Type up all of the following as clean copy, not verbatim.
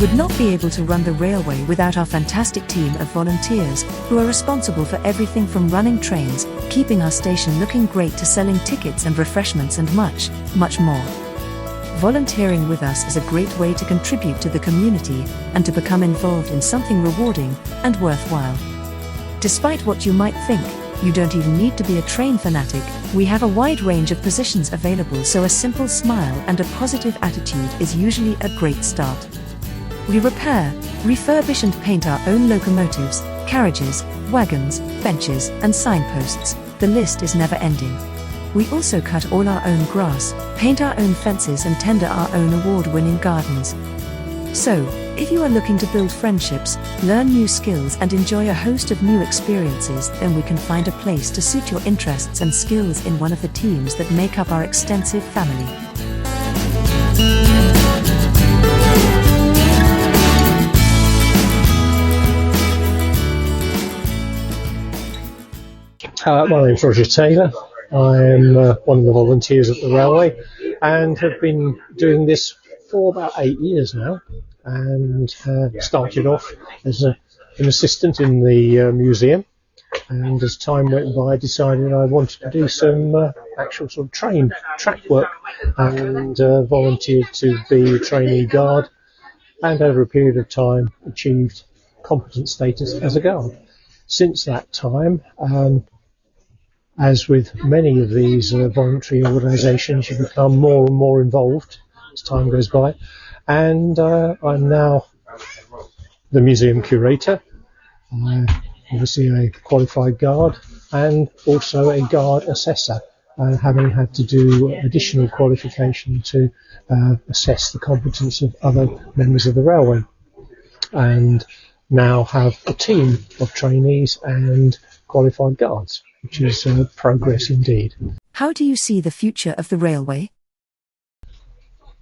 would not be able to run the railway without our fantastic team of volunteers, who are responsible for everything from running trains, keeping our station looking great, to selling tickets and refreshments and much, much more. Volunteering with us is a great way to contribute to the community and to become involved in something rewarding and worthwhile. Despite what you might think, you don't even need to be a train fanatic. We have a wide range of positions available, so a simple smile and a positive attitude is usually a great start. We repair, refurbish and paint our own locomotives, carriages, wagons, benches and signposts. The list is never ending. We also cut all our own grass, paint our own fences and tender our own award-winning gardens. So, if you are looking to build friendships, learn new skills and enjoy a host of new experiences, then we can find a place to suit your interests and skills in one of the teams that make up our extensive family. My name's Roger Taylor. I am one of the volunteers at the railway and have been doing this for about 8 years now, and started off as an assistant in the museum, and as time went by I decided I wanted to do some actual sort of track work, and volunteered to be a trainee guard, and over a period of time achieved competent status as a guard. Since that time, as with many of these voluntary organisations, you become more and more involved as time goes by, and I'm now the museum curator, obviously a qualified guard, and also a guard assessor, having had to do additional qualification to assess the competence of other members of the railway, and now have a team of trainees and qualified guards, which is progress indeed. How do you see the future of the railway?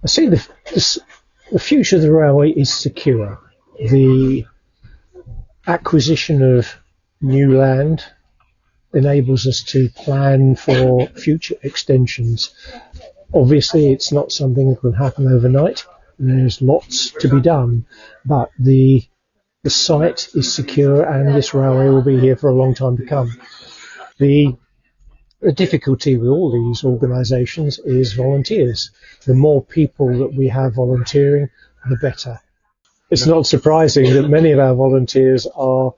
I see the future of the railway is secure. The acquisition of new land enables us to plan for future extensions. Obviously, it's not something that will happen overnight. There's lots to be done, but the site is secure and this railway will be here for a long time to come. The difficulty with all these organisations is volunteers. The more people that we have volunteering, the better. It's not surprising that many of our volunteers are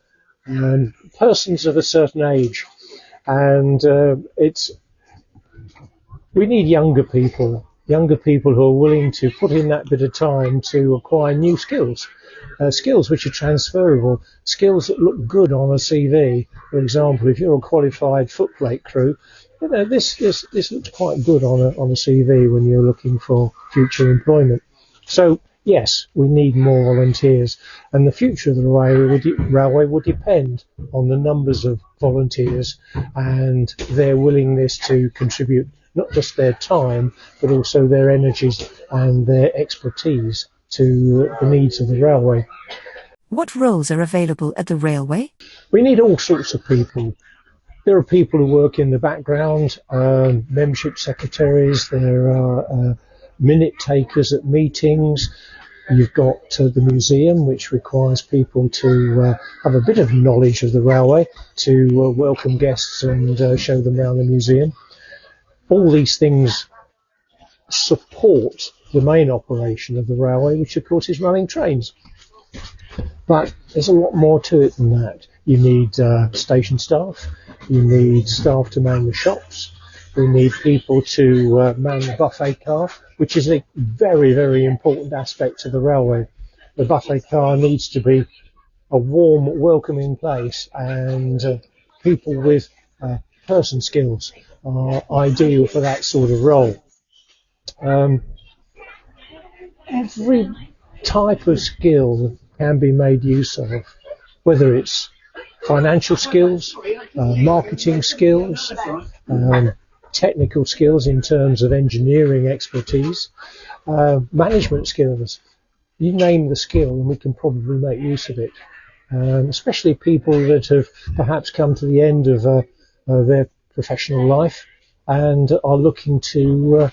persons of a certain age, and we need younger people who are willing to put in that bit of time to acquire new skills. Skills which are transferable, skills that look good on a CV. For example, if you're a qualified footplate crew, you know, this looks quite good on a CV when you're looking for future employment. So yes, we need more volunteers, and the future of the railway will depend on the numbers of volunteers and their willingness to contribute not just their time, but also their energies and their expertise to the needs of the railway. What roles are available at the railway? We need all sorts of people. There are people who work in the background, membership secretaries, there are minute takers at meetings. You've got the museum, which requires people to have a bit of knowledge of the railway, to welcome guests and show them around the museum. All these things support the main operation of the railway, which of course is running trains. But there's a lot more to it than that. You need station staff, you need staff to man the shops, we need people to man the buffet car, which is a very, very important aspect of the railway. The buffet car needs to be a warm, welcoming place, and people with person skills are ideal for that sort of role. Every type of skill can be made use of, whether it's financial skills, marketing skills, technical skills in terms of engineering expertise, management skills. You name the skill and we can probably make use of it. Especially people that have perhaps come to the end of their professional life and are looking to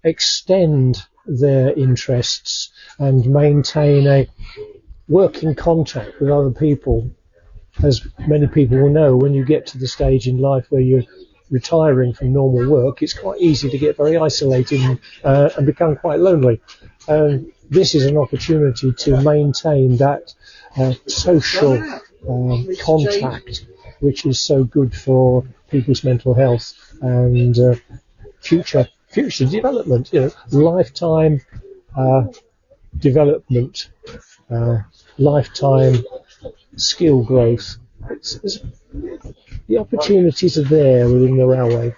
extend their interests and maintain a working contact with other people. As many people will know, when you get to the stage in life where you're retiring from normal work, it's quite easy to get very isolated and become quite lonely. This is an opportunity to maintain that social contact, which is so good for people's mental health and future development. Lifetime development, lifetime skill growth. The opportunities are there within the railway.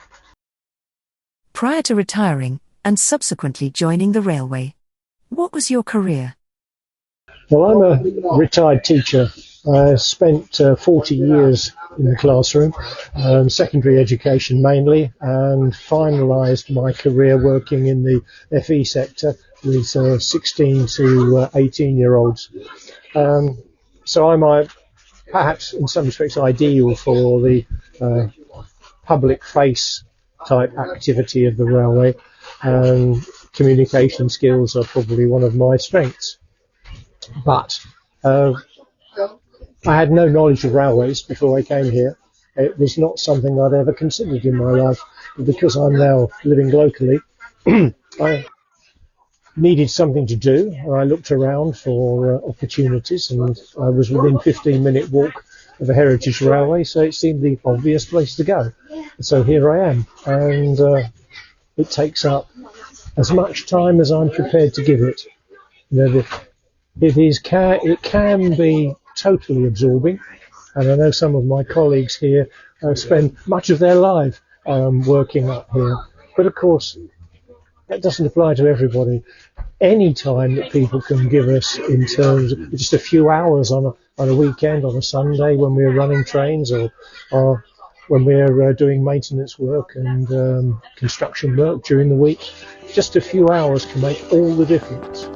Prior to retiring and subsequently joining the railway, what was your career? Well, I'm a retired teacher. I spent 40 years in the classroom, secondary education mainly, and finalised my career working in the FE sector with 16 to 18-year-olds. So I'm perhaps in some respects ideal for the public face type activity of the railway, and communication skills are probably one of my strengths. But I had no knowledge of railways before I came here. It was not something I'd ever considered in my life. But because I'm now living locally, I needed something to do, and I looked around for opportunities, and I was within 15-minute walk of a heritage railway, so it seemed the obvious place to go. So here I am, and it takes up as much time as I'm prepared to give it. It can be totally absorbing, and I know some of my colleagues here spend much of their life working up here. But of course, that doesn't apply to everybody. Any time that people can give us in terms of just a few hours on a weekend, on a Sunday, when we're running trains or when we're doing maintenance work and construction work during the week, just a few hours can make all the difference.